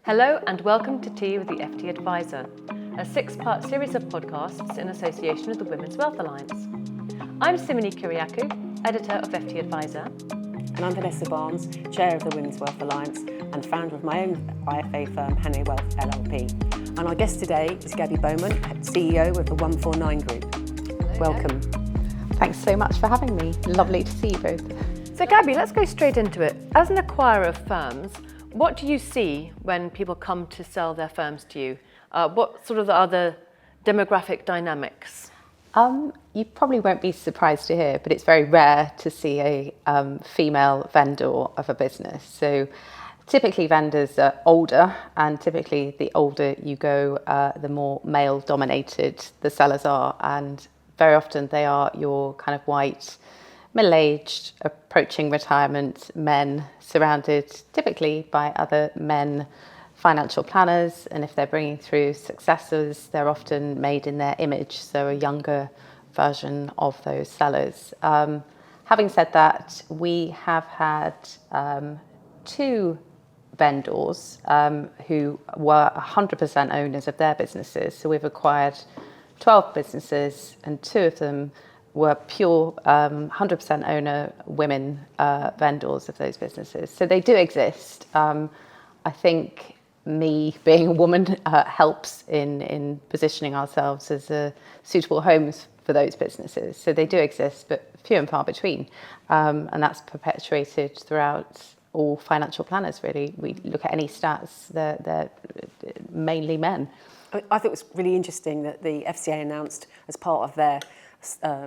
Hello and welcome to Tea with the FT Advisor, a 6-part series of podcasts in association with the Women's Wealth Alliance. I'm Simone Kyriakou, editor of FT Advisor. And I'm Vanessa Barnes, chair of the Women's Wealth Alliance and founder of my own IFA firm, Hannay Wealth LLP. And our guest today is Gabby Beaumont, CEO of the 149 Group. Hello, Welcome. Thanks so much for having me. Lovely to see you both. So Gabby, let's go straight into it. As an acquirer of firms, what do you see when people come to sell their firms to you? What sort of are the demographic dynamics? You probably won't be surprised to hear, but it's very rare to see a female vendor of a business. So typically vendors are older, and typically the older you go, the more male dominated the sellers are. And very often they are your kind of white, middle-aged, approaching retirement men surrounded typically by other men financial planners, and if they're bringing through successors, they're often made in their image, so a younger version of those sellers. Having said that, we have had 2 vendors who were 100% owners of their businesses. So we've acquired 12 businesses, and 2 of them were pure 100% owner women vendors of those businesses. So they do exist. I think me being a woman helps in positioning ourselves as suitable homes for those businesses. So they do exist, but few and far between. And that's perpetuated throughout all financial planners, really. We look at any stats, they're mainly men. I thought it was really interesting that the FCA announced as part of their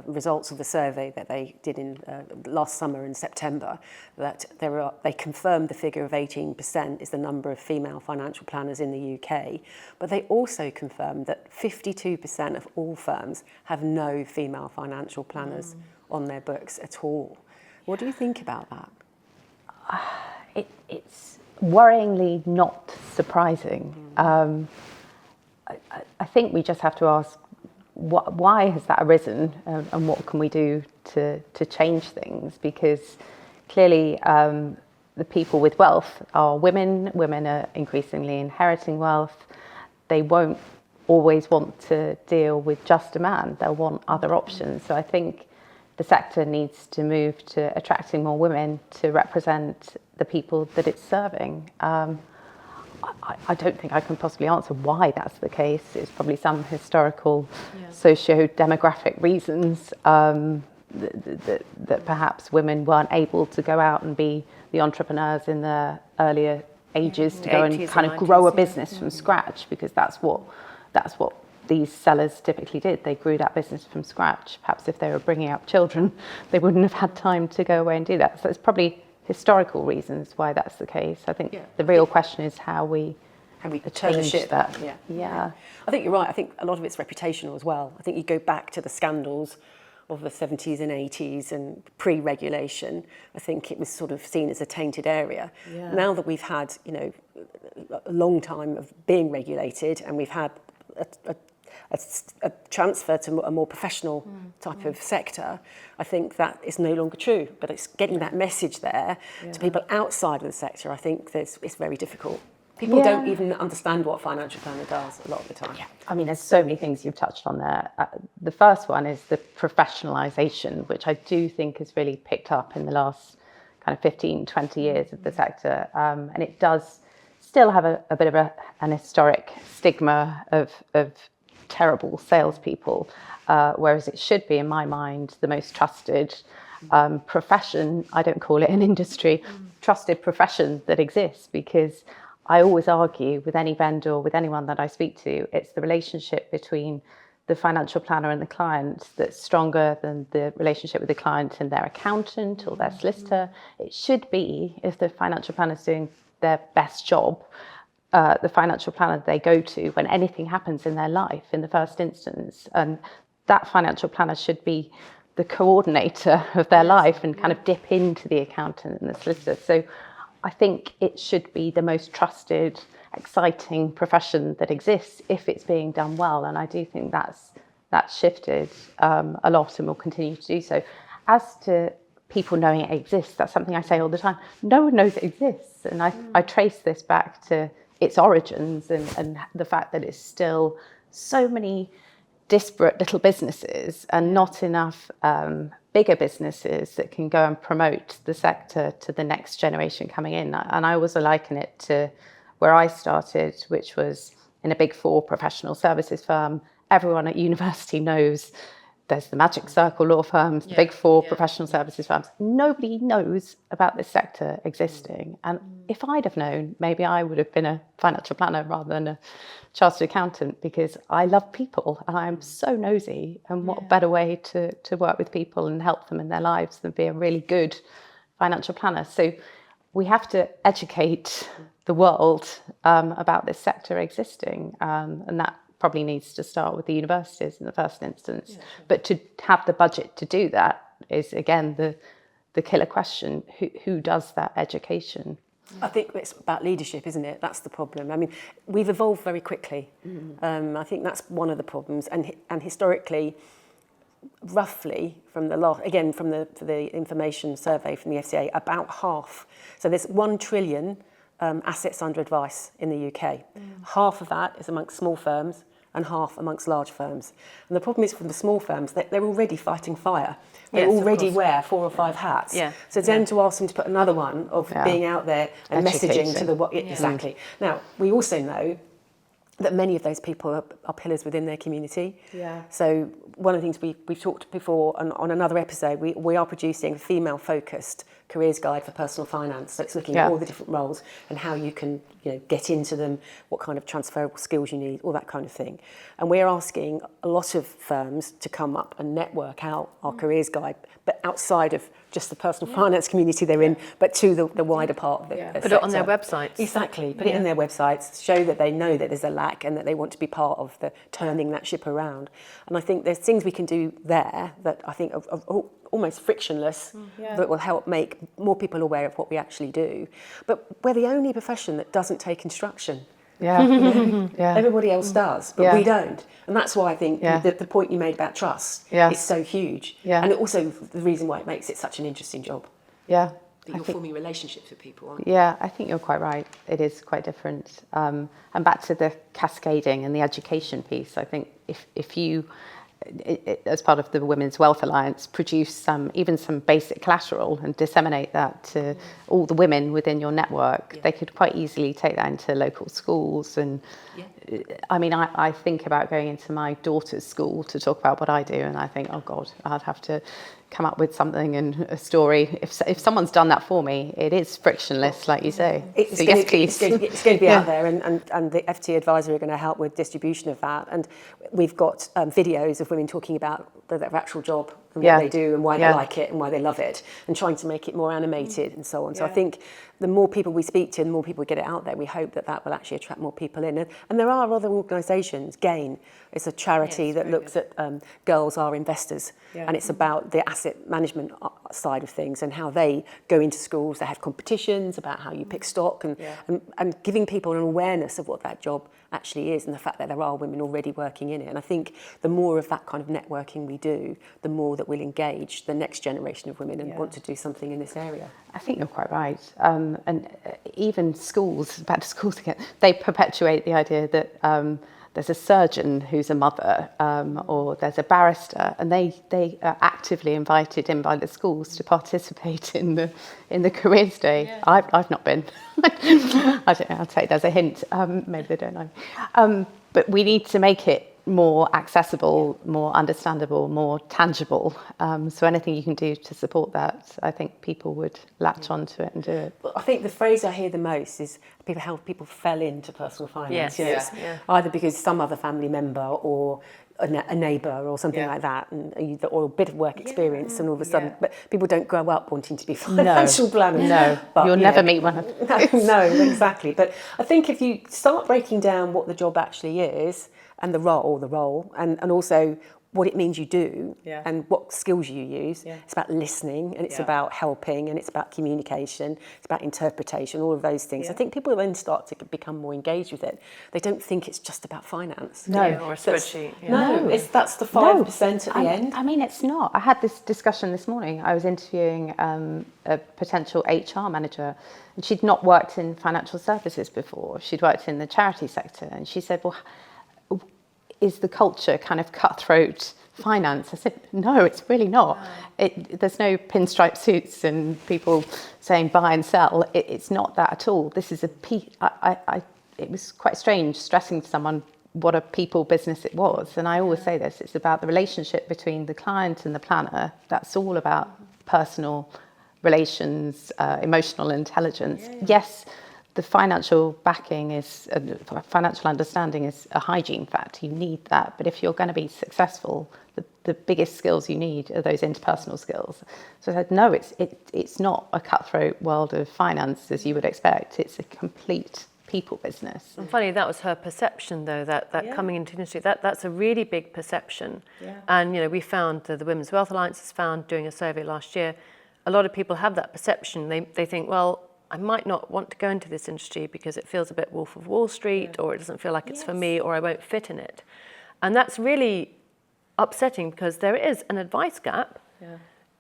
results of the survey that they did in last summer in September, that they confirmed the figure of 18% is the number of female financial planners in the UK, but they also confirmed that 52% of all firms have no female financial planners on their books at all. What do you think about that? It's worryingly not surprising. I think we just have to ask, why has that arisen, and what can we do to change things? Because clearly the people with wealth are women. Women are increasingly inheriting wealth. They won't always want to deal with just a man. They'll want other options. So I think the sector needs to move to attracting more women to represent the people that it's serving. I don't think I can possibly answer why that's the case. It's probably some historical, socio-demographic reasons that perhaps women weren't able to go out and be the entrepreneurs in their earlier ages to go and kind of grow a business from scratch, because that's what these sellers typically did. They grew that business from scratch. Perhaps if they were bringing up children, they wouldn't have had time to go away and do that. So it's probably historical reasons why that's the case. I think the real question is how we change that. Yeah. I think you're right. I think a lot of it's reputational as well. I think you go back to the scandals of the 70s and 80s and pre-regulation. I think it was sort of seen as a tainted area. Yeah. Now that we've had, a long time of being regulated, and we've had a transfer to a more professional type of sector, I think that is no longer true. But it's getting that message there to people outside of the sector. I think it's very difficult. People don't even understand what a financial planner does a lot of the time. Yeah. I mean, there's so many things you've touched on there. The first one is the professionalisation, which I do think has really picked up in the last kind of 15, 20 years of the sector. And it does still have a bit of an historic stigma of terrible salespeople, whereas it should be, in my mind, the most trusted profession. I don't call it an industry, trusted profession that exists, because I always argue with any vendor, with anyone that I speak to, it's the relationship between the financial planner and the client that's stronger than the relationship with the client and their accountant or their solicitor. It should be, if the financial planner is doing their best job, the financial planner they go to when anything happens in their life in the first instance. And that financial planner should be the coordinator of their life and kind of dip into the accountant and the solicitor. So I think it should be the most trusted, exciting profession that exists if it's being done well. And I do think that's shifted a lot and will continue to do so. As to people knowing it exists, that's something I say all the time. No one knows it exists. And I trace this back to its origins and the fact that it's still so many disparate little businesses and not enough bigger businesses that can go and promote the sector to the next generation coming in. And I always liken it to where I started, which was in a big four professional services firm. Everyone at university knows there's the Magic Circle law firms, the big four professional services firms. Nobody knows about this sector existing. And if I'd have known, maybe I would have been a financial planner rather than a chartered accountant, because I love people and I'm so nosy. And what better way to work with people and help them in their lives than be a really good financial planner? So we have to educate the world about this sector existing, and that probably needs to start with the universities in the first instance. Yeah, sure. But to have the budget to do that is, again, the killer question. Who does that education? I think it's about leadership, isn't it? That's the problem. I mean, we've evolved very quickly. I think that's one of the problems. And historically, roughly from the last, again, from the information survey from the FCA, about half. So there's 1 trillion assets under advice in the UK. Half of that is amongst small firms and half amongst large firms. And the problem is for the small firms, they're already fighting fire. They already wear 4 or 5 hats. Yeah. So then to ask them to put another one of being out there and messaging to the exactly. Now, we also know that many of those people are pillars within their community. Yeah. So one of the things we've talked before on another episode, we are producing a female-focused careers guide for personal finance. So it's looking at all the different roles and how you can get into them, what kind of transferable skills you need, all that kind of thing. And we're asking a lot of firms to come up and network out our careers guide, but outside of just the personal finance community they're in, but to the wider part of the Put sector. It on their websites. Exactly. Put it in their websites, show that they know that there's a lack and that they want to be part of the turning that ship around. And I think there's things we can do there that I think are almost frictionless, that will help make more people aware of what we actually do. But we're the only profession that doesn't take instruction. Everybody else does, but we don't. And that's why I think the point you made about trust is so huge. And also the reason why it makes it such an interesting job. Yeah. That you're forming relationships with people, aren't you? Yeah, I think you're quite right. It is quite different. And back to the cascading and the education piece, I think if you, as part of the Women's Wealth Alliance, produce some basic collateral and disseminate that to all the women within your network, they could quite easily take that into local schools. And I mean, I think about going into my daughter's school to talk about what I do, and I think, oh God, I'd have to come up with something and a story. If someone's done that for me, it is frictionless, like you say. It's going to be out there, and the FT Advisor are going to help with distribution of that. And we've got videos of women talking about their actual job and what they do and why they like it and why they love it, and trying to make it more animated and so on. So I think the more people we speak to and the more people get it out there, we hope that will actually attract more people in. And there are other organisations. GAIN is a charity that looks at girls are investors, and it's about the asset management side of things and how they go into schools. They have competitions about how you pick stock and giving people an awareness of what that job actually is and the fact that there are women already working in it. And I think the more of that kind of networking we do, the more that we'll engage the next generation of women and want to do something in this area. I think you're quite right. And even schools, back to schools again, they perpetuate the idea that there's a surgeon who's a mother, or there's a barrister, and they are actively invited in by the schools to participate in the careers day. Yeah. I've not been. I don't know. I'll say there's a hint. Maybe they don't know. But we need to make it more accessible, more understandable, more tangible. So anything you can do to support that, I think people would latch onto it and do it. Well, I think the phrase I hear the most is how people fell into personal finance. Either because some other family member or a neighbour or something like that, or a bit of work experience, and all of a sudden, but people don't grow up wanting to be financial planners. No, but, you'll never meet one of those. No, exactly. But I think if you start breaking down what the job actually is, and the role, and also what it means you do Yeah. and what skills you use. Yeah. It's about listening, and it's Yeah. about helping, and it's about communication, it's about interpretation, all of those things. Yeah. I think people then start to become more engaged with it. They don't think it's just about finance. No. Or a spreadsheet. Yeah. No, that's the 5% at the end. I mean, it's not. I had this discussion this morning. I was interviewing a potential HR manager, and she'd not worked in financial services before. She'd worked in the charity sector, and she said, well, is the culture kind of cutthroat finance? I said, no, it's really not. There's no pinstripe suits and people saying buy and sell. It's not that at all. This is it was quite strange stressing to someone what a people business it was. And I always say this, it's about the relationship between the client and the planner. That's all about personal relations, emotional intelligence. Yeah. Yes, the financial backing is, financial understanding is a hygiene fact. You need that. But if you're going to be successful, the biggest skills you need are those interpersonal skills. So I said, no, it's not a cutthroat world of finance as you would expect. It's a complete people business. And funny, that was her perception, though, that coming into industry, that's a really big perception. Yeah. And, we found, the Women's Wealth Alliance has found, doing a survey last year, a lot of people have that perception. They think, well, I might not want to go into this industry because it feels a bit Wolf of Wall Street, or it doesn't feel like it's for me, or I won't fit in it. And that's really upsetting because there is an advice gap,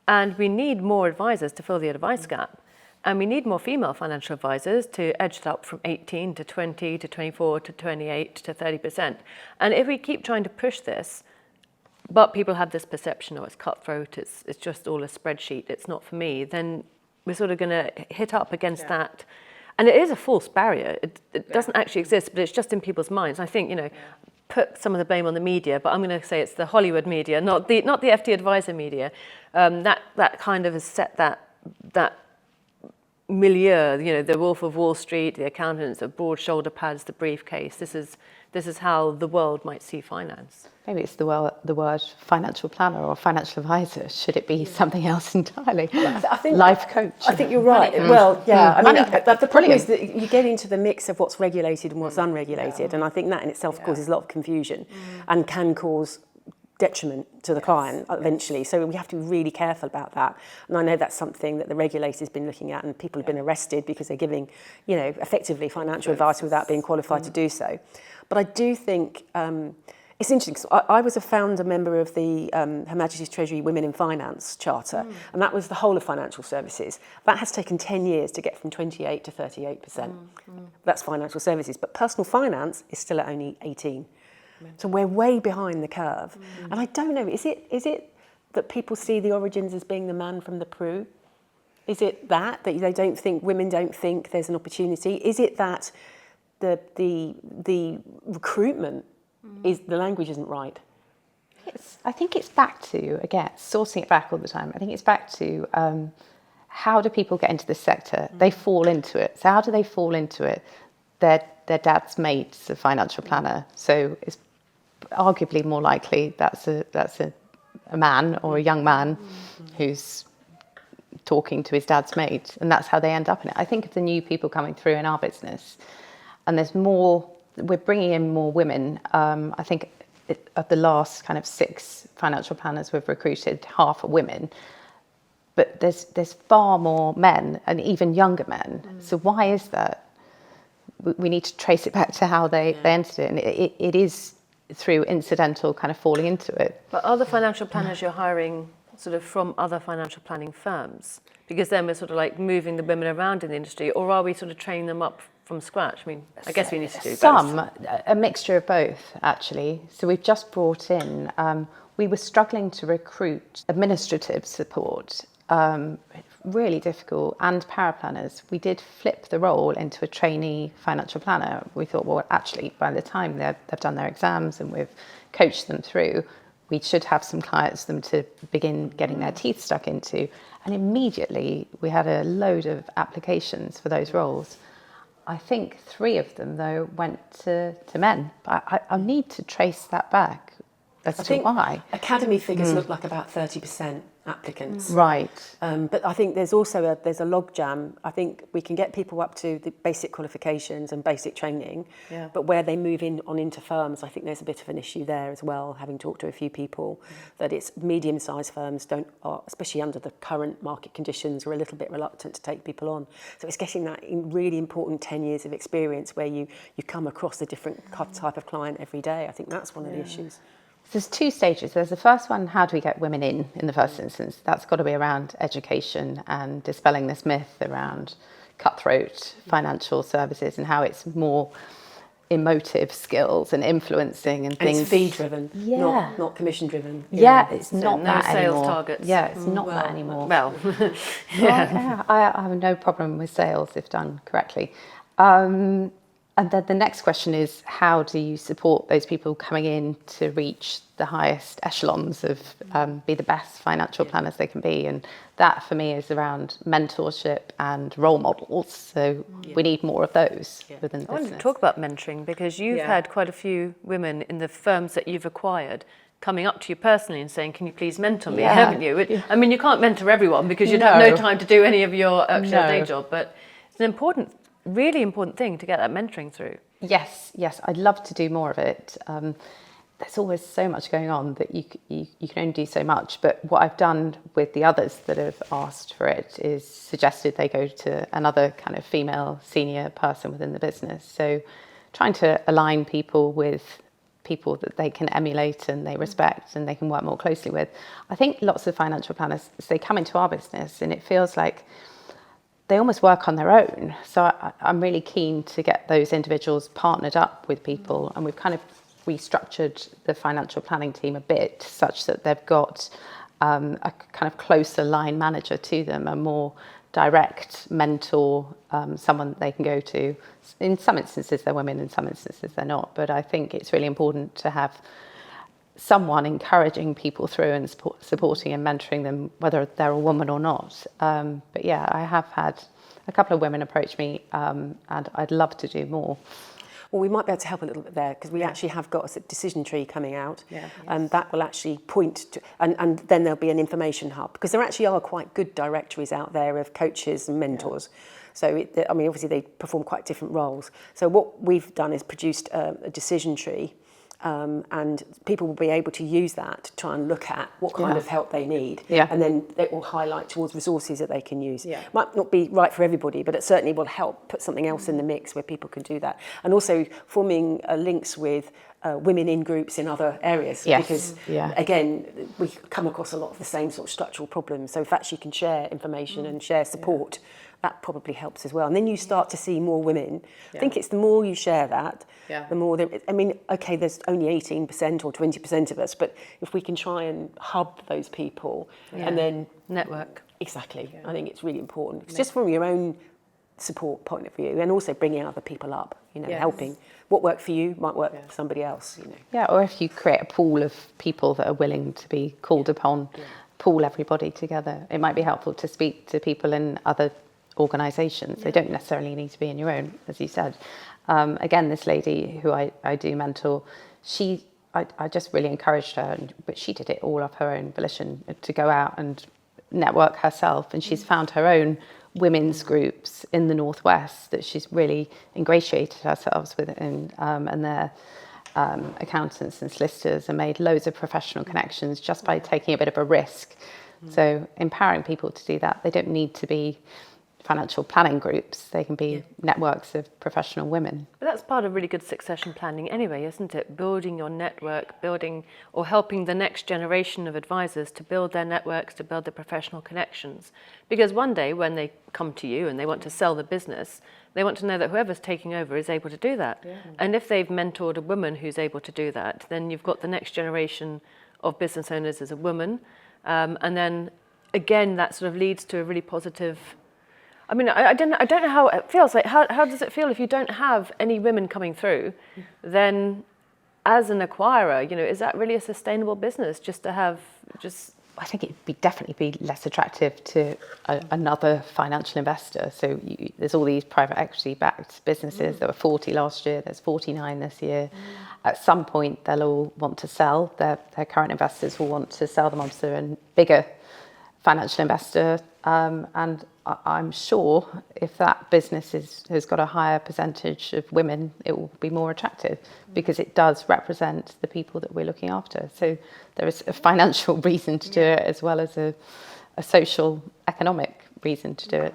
and we need more advisors to fill the advice gap. And we need more female financial advisors to edge it up from 18 to 20 to 24 to 28 to 30%. And if we keep trying to push this, but people have this perception, it's cutthroat, it's just all a spreadsheet, it's not for me, then we're sort of going to hit up against that. And it is a false barrier. It doesn't actually exist, but it's just in people's minds. I think, put some of the blame on the media, but I'm going to say it's the Hollywood media, not the FT advisor media. That kind of has set that milieu, the Wolf of Wall Street, the accountants, the broad shoulder pads, the briefcase. This is how the world might see finance. Maybe it's the word financial planner or financial advisor. Should it be something else entirely? I think life coach. I think you're right. Well, I mean, the problem is that you get into the mix of what's regulated and what's unregulated, and I think that in itself causes a lot of confusion and can cause detriment to the client eventually. So we have to be really careful about that. And I know that's something that the regulator's been looking at, and people have been arrested because they're giving, effectively financial advice without being qualified to do so. But I do think it's interesting, because I was a founder member of the Her Majesty's Treasury Women in Finance Charter, and that was the whole of financial services. That has taken 10 years to get from 28 to 38%. That's financial services. But personal finance is still at only 18%. So we're way behind the curve. And I don't know, is it that people see the origins as being the man from the Prue? Is it that they don't think, women don't think there's an opportunity? Is it that the recruitment is, the language isn't right? I think it's back to, again, sourcing it back all the time. I think it's back to how do people get into this sector? They fall into it. So how do they fall into it? Their dad's mate's a financial planner, so it's arguably more likely that's a man or a young man who's talking to his dad's mate, and that's how they end up in it. I think of the new people coming through in our business, and there's more. We're bringing in more women. I think of the last kind of 6 financial planners we've recruited, half are women. But there's far more men, and even younger men. So why is that? We need to trace it back to how they entered it, and it is through incidental kind of falling into it. But are the financial planners you're hiring sort of from other financial planning firms? Because then we're sort of like moving the women around in the industry, or are we sort of training them up from scratch? I mean, I guess we need to do both. A mixture of both, actually. So we've just brought in, we were struggling to recruit administrative support, really difficult, and paraplanners. We did flip the role into a trainee financial planner. We thought, well, actually, by the time they've done their exams and we've coached them through, we should have some clients for them to begin getting their teeth stuck into. And immediately we had a load of applications for those roles. I think 3 of them, though, went to men. But I need to trace that back as to why. Academy figures look like about 30%. applicants. Right. But I think there's also there's a logjam. I think we can get people up to the basic qualifications and basic training, but where they move on into firms, I think there's a bit of an issue there as well, having talked to a few people, that it's medium-sized firms especially under the current market conditions, are a little bit reluctant to take people on. So it's getting that really important 10 years of experience where you come across a different type of client every day. I think that's one of the issues. There's two stages. There's the first one, how do we get women in the first instance? That's got to be around education and dispelling this myth around cutthroat financial services and how it's more emotive skills and influencing and things. It's fee-driven, not commission-driven. It's not no that sales anymore. targets. Yeah, it's not that anymore. Well, I have no problem with sales if done correctly. And then the next question is, how do you support those people coming in to reach the highest echelons of be the best financial planners they can be? And that for me is around mentorship and role models. So we need more of those within the business. I wanted to talk about mentoring, because you've had quite a few women in the firms that you've acquired coming up to you personally and saying, can you please mentor me, haven't you? I mean, you can't mentor everyone because you'd have no time to do any of your actual day job, but it's an really important thing to get that mentoring through. Yes, I'd love to do more of it. There's always so much going on that you can only do so much. But what I've done with the others that have asked for it is suggested they go to another kind of female senior person within the business. So trying to align people with people that they can emulate and they respect and they can work more closely with. I think lots of financial planners, they come into our business and it feels like they almost work on their own. So I'm really keen to get those individuals partnered up with people, and we've kind of restructured the financial planning team a bit such that they've got a kind of closer line manager to them, a more direct mentor, someone they can go to. In some instances they're women, in some instances they're not, but I think it's really important to have someone encouraging people through and supporting and mentoring them, whether they're a woman or not. But yeah, I have had a couple of women approach me, and I'd love to do more. Well, we might be able to help a little bit there, because we actually have got a decision tree coming out, and that will actually point to, and then there'll be an information hub, because there actually are quite good directories out there of coaches and mentors. So, I mean, obviously they perform quite different roles. So what we've done is produced a decision tree, and people will be able to use that to try and look at what kind of help they need, and then it will highlight towards resources that they can use. Might not be right for everybody, but it certainly will help put something else in the mix where people can do that. And also forming links with women in groups in other areas, because again, we come across a lot of the same sort of structural problems. So if actually you can share information and share support, that probably helps as well. And then you start to see more women. I think it's the more you share that, the more I mean, okay, there's only 18% or 20% of us, but if we can try and hub those people and then network. Exactly. I think it's really important. It's just from your own support point of view, and also bringing other people up, helping. What worked for you might work for somebody else, Yeah, or if you create a pool of people that are willing to be called upon, pool everybody together. It might be helpful to speak to people in other organisations. They don't necessarily need to be in your own, as you said. Again, this lady who I do mentor, I just really encouraged her, but she did it all of her own volition, to go out and network herself, and she's found her own women's groups in the Northwest that she's really ingratiated herself with, and their accountants and solicitors, and made loads of professional connections just by taking a bit of a risk. So empowering people to do that. They don't need to be financial planning groups, they can be networks of professional women. But that's part of really good succession planning anyway, isn't it? Building your network, building or helping the next generation of advisors to build their networks, to build their professional connections. Because one day when they come to you and they want to sell the business, they want to know that whoever's taking over is able to do that. And if they've mentored a woman who's able to do that, then you've got the next generation of business owners as a woman. And then again, that sort of leads to a really positive. I mean, I don't know how it feels. Like, how does it feel if you don't have any women coming through? Then, as an acquirer, is that really a sustainable business? Just to have I think it'd definitely be less attractive to another financial investor. So there's all these private equity-backed businesses. There were 40 last year. There's 49 this year. At some point, they'll all want to sell. Their current investors will want to sell them onto a bigger financial investor, and I'm sure if that business has got a higher percentage of women, it will be more attractive because it does represent the people that we're looking after. So there is a financial reason to do it as well as a social, economic reason to do it.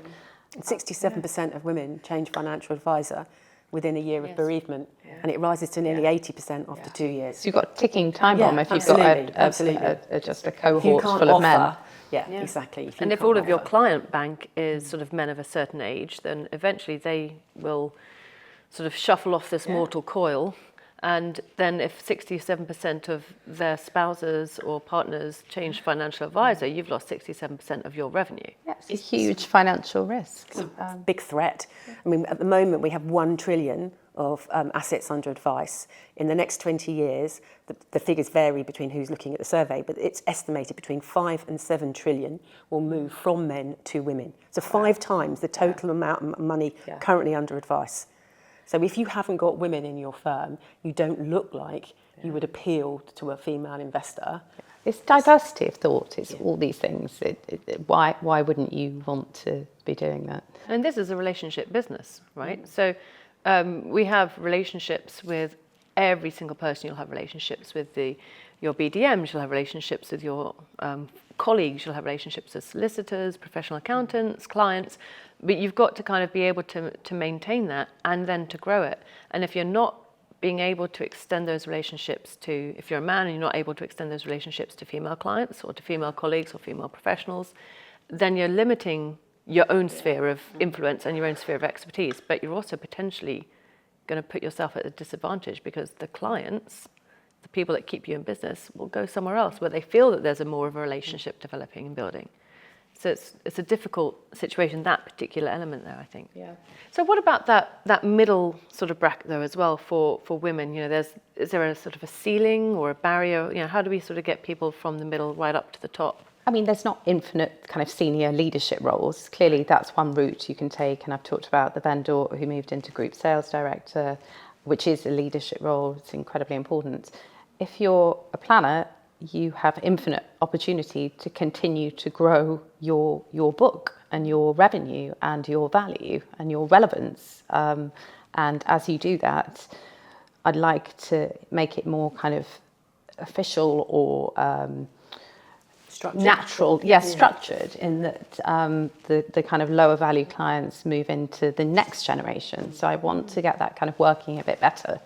67% of women change financial advisor within a year of bereavement, and it rises to nearly 80% after 2 years. So you've got a ticking time bomb if you've got just a cohort full of men. Yeah, exactly. And if all of your client bank is sort of men of a certain age, then eventually they will sort of shuffle off this mortal coil. And then if 67% of their spouses or partners change financial advisor, you've lost 67% of your revenue. Yeah, it's a huge financial risk. It's a big threat. I mean, at the moment we have 1 trillion of assets under advice. In the next 20 years, the figures vary between who's looking at the survey, but it's estimated between 5 and 7 trillion will move from men to women. So 5 times the total amount of money currently under advice. So if you haven't got women in your firm, you don't look like you would appeal to a female investor. It's diversity of thought. It's all these things. Why wouldn't you want to be doing that? And this is a relationship business, right? So we have relationships with every single person. You'll have relationships with your BDMs, you'll have relationships with your colleagues, you'll have relationships with solicitors, professional accountants, clients, but you've got to kind of be able to maintain that and then to grow it. And if you're not being able to extend those relationships to, if you're a man and you're not able to extend those relationships to female clients or to female colleagues or female professionals, then you're limiting your own sphere of influence and your own sphere of expertise, but you're also potentially going to put yourself at a disadvantage because the clients, the people that keep you in business, will go somewhere else where they feel that there's a more of a relationship developing and building. So it's a difficult situation, that particular element there, I think. Yeah. So what about that middle sort of bracket though as well for women? You know, is there a sort of a ceiling or a barrier? You know, how do we sort of get people from the middle right up to the top? I mean, there's not infinite kind of senior leadership roles. Clearly, that's one route you can take. And I've talked about the vendor who moved into group sales director, which is a leadership role. It's incredibly important. If you're a planner, you have infinite opportunity to continue to grow your book and your revenue and your value and your relevance. And as you do that, I'd like to make it more kind of official or structured. Natural, structured in that the kind of lower value clients move into the next generation. So I want to get that kind of working a bit better,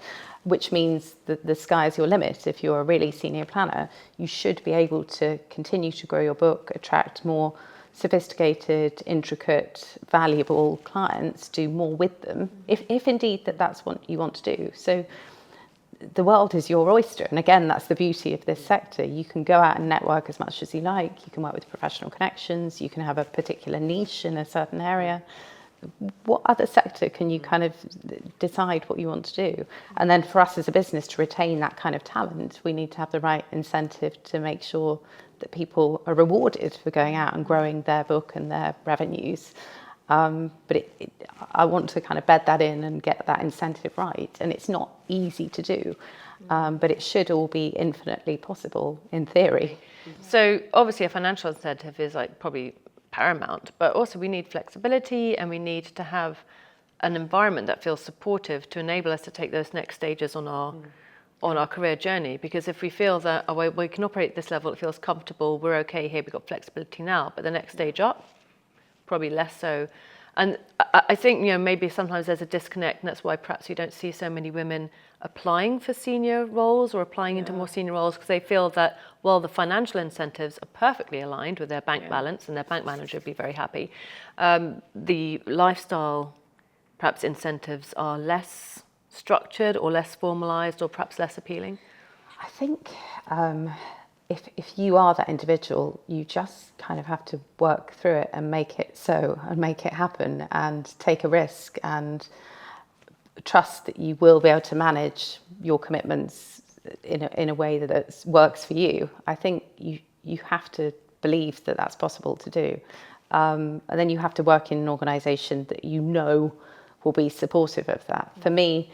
which means that the sky's your limit. If you're a really senior planner, you should be able to continue to grow your book, attract more sophisticated, intricate, valuable clients, do more with them, if indeed that's what you want to do. So the world is your oyster. And again, that's the beauty of this sector. You can go out and network as much as you like. You can work with professional connections. You can have a particular niche in a certain area. What other sector can you kind of decide what you want to do? And then for us as a business to retain that kind of talent, we need to have the right incentive to make sure that people are rewarded for going out and growing their book and their revenues. But I want to kind of bed that in and get that incentive right. And it's not easy to do, but it should all be infinitely possible in theory. So obviously a financial incentive is like probably paramount, but also we need flexibility and we need to have an environment that feels supportive to enable us to take those next stages on our career journey. Because if we feel that we can operate at this level, it feels comfortable, we're okay here, we've got flexibility now, but the next stage up, probably less so. And I think, you know, maybe sometimes there's a disconnect, and that's why perhaps you don't see so many women applying for senior roles or applying into more senior roles, because they feel that, well, the financial incentives are perfectly aligned with their bank balance and their bank manager would be very happy. The lifestyle, perhaps incentives are less structured or less formalized or perhaps less appealing. I think if you are that individual, you just kind of have to work through it and make it so and make it happen and take a risk and trust that you will be able to manage your commitments in a way that works for you. I think you have to believe that that's possible to do. And then you have to work in an organisation that you know will be supportive of that. For me,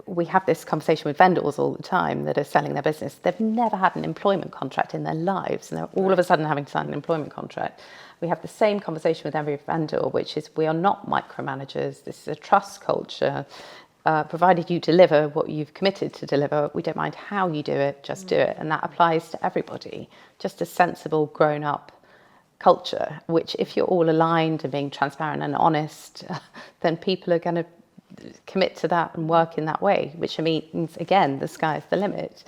we have this conversation with vendors all the time that are selling their business. They've never had an employment contract in their lives, and they're all of a sudden having to sign an employment contract. We have the same conversation with every vendor, which is we are not micromanagers. This is a trust culture. Provided you deliver what you've committed to deliver, we don't mind how you do it, just do it. And that applies to everybody. Just a sensible, grown-up culture, which if you're all aligned and being transparent and honest, then people are going to commit to that and work in that way, which means, again, the sky's the limit.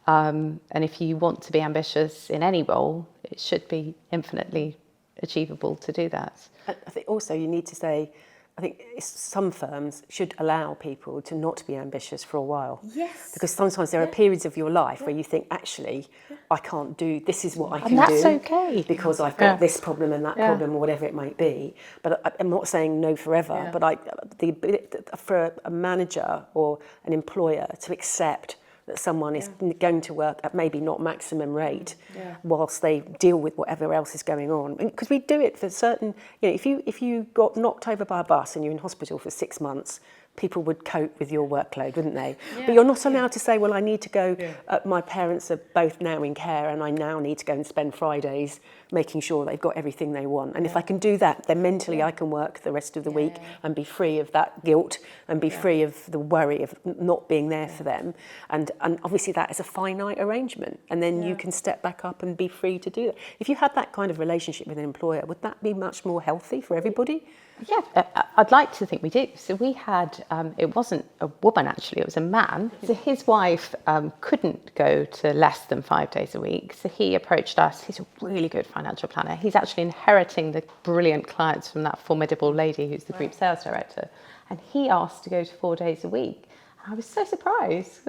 And if you want to be ambitious in any role, it should be infinitely achievable to do that. I think also you need to say, I think some firms should allow people to not be ambitious for a while. Yes. Because sometimes there are periods of your life where you think, actually, I can't do, this is what I can And that's do. okay. Because I've got this problem and that problem, or whatever it might be. But I'm not saying no forever, but for a manager or an employer to accept that someone is going to work at maybe not maximum rate whilst they deal with whatever else is going on. Because we do it for certain, if you got knocked over by a bus and you're in hospital for 6 months, people would cope with your workload, wouldn't they? Yeah. But you're not allowed to say, well, I need to go, my parents are both now in care and I now need to go and spend Fridays making sure they've got everything they want. And if I can do that, then mentally I can work the rest of the week and be free of that guilt and be free of the worry of not being there for them. And obviously that is a finite arrangement. And then you can step back up and be free to do that. If you had that kind of relationship with an employer, would that be much more healthy for everybody? Yeah, I'd like to think we do. So we had, it wasn't a woman actually, it was a man. So his wife couldn't go to less than 5 days a week. So he approached us. He's a really good financial planner. He's actually inheriting the brilliant clients from that formidable lady who's the group sales director. And he asked to go to 4 days a week. I was so surprised.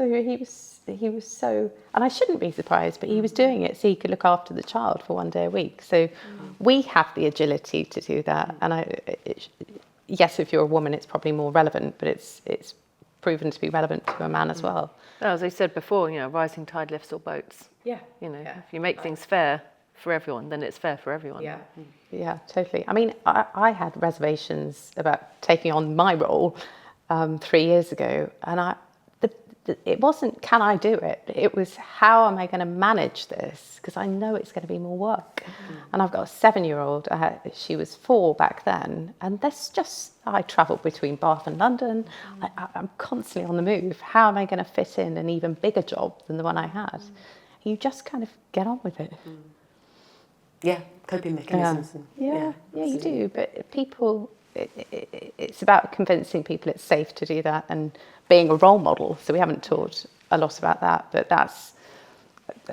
He was so, and I shouldn't be surprised, but he was doing it so he could look after the child for 1 day a week. So we have the agility to do that. And yes, if you're a woman, it's probably more relevant, but it's proven to be relevant to a man as well. Well, as I said before, rising tide lifts all boats. Yeah. If you make things fair for everyone, then it's fair for everyone. Yeah, totally. I mean, I had reservations about taking on my role 3 years ago, and it wasn't, can I do it? It was, how am I going to manage this? Because I know it's going to be more work. And I've got a 7-year-old. She was 4 back then. And I travelled between Bath and London. I'm constantly on the move. How am I going to fit in an even bigger job than the one I had? You just kind of get on with it. Yeah, coping mechanisms. Yeah, you do. But people, it's about convincing people it's safe to do that and being a role model. So we haven't talked a lot about that, but that's,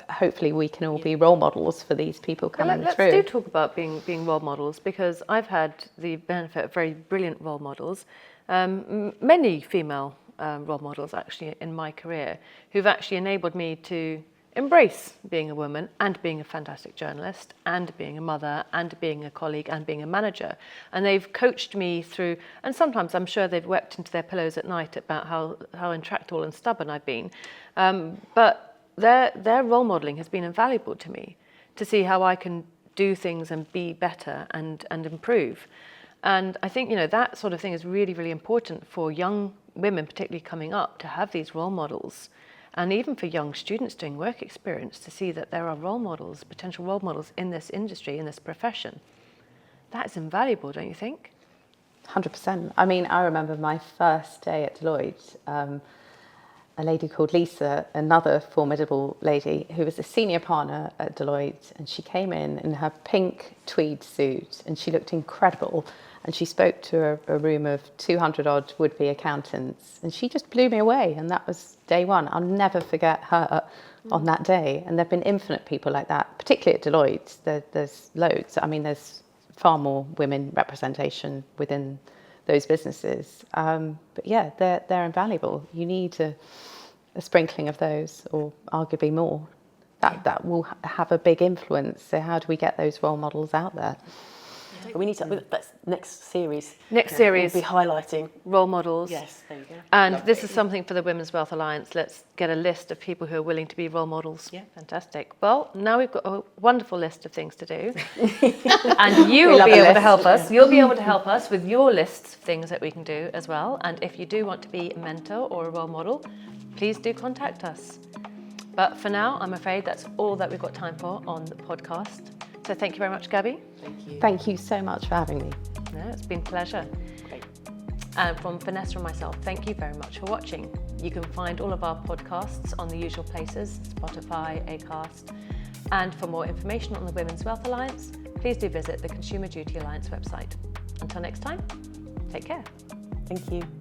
hopefully we can all be role models for these people coming through. Let's do talk about being role models, because I've had the benefit of very brilliant role models, many female role models actually in my career, who've actually enabled me to embrace being a woman and being a fantastic journalist and being a mother and being a colleague and being a manager. And they've coached me through, and sometimes I'm sure they've wept into their pillows at night about how intractable and stubborn I've been. But their role modelling has been invaluable to me, to see how I can do things and be better and improve. And I think, that sort of thing is really, really important for young women, particularly coming up, to have these role models. And even for young students doing work experience, to see that there are role models, potential role models in this industry, in this profession. That's invaluable, don't you think? 100%. I mean, I remember my first day at Deloitte, a lady called Lisa, another formidable lady who was a senior partner at Deloitte, and she came in her pink tweed suit and she looked incredible. And she spoke to a room of 200 odd would-be accountants, and she just blew me away. And that was day one. I'll never forget her on that day. And there've been infinite people like that, particularly at Deloitte. There's loads. I mean, there's far more women representation within those businesses. But yeah, they're invaluable. You need a sprinkling of those, or arguably more. That will have a big influence. So how do we get those role models out there? We need to, that's next series. Next series, We'll be highlighting role models. Yes, there you go. And this is something for the Women's Wealth Alliance. Let's get a list of people who are willing to be role models. Yeah. Fantastic. Well, now we've got a wonderful list of things to do. And you will be able to help us. You'll be able to help us with your lists of things that we can do as well. And if you do want to be a mentor or a role model, please do contact us. But for now, I'm afraid that's all that we've got time for on the podcast. So thank you very much, Gabby. Thank you. Thank you so much for having me. No, it's been a pleasure. Great. And from Vanessa and myself, thank you very much for watching. You can find all of our podcasts on the usual places, Spotify, Acast. And for more information on the Women's Wealth Alliance, please do visit the Consumer Duty Alliance website. Until next time, take care. Thank you.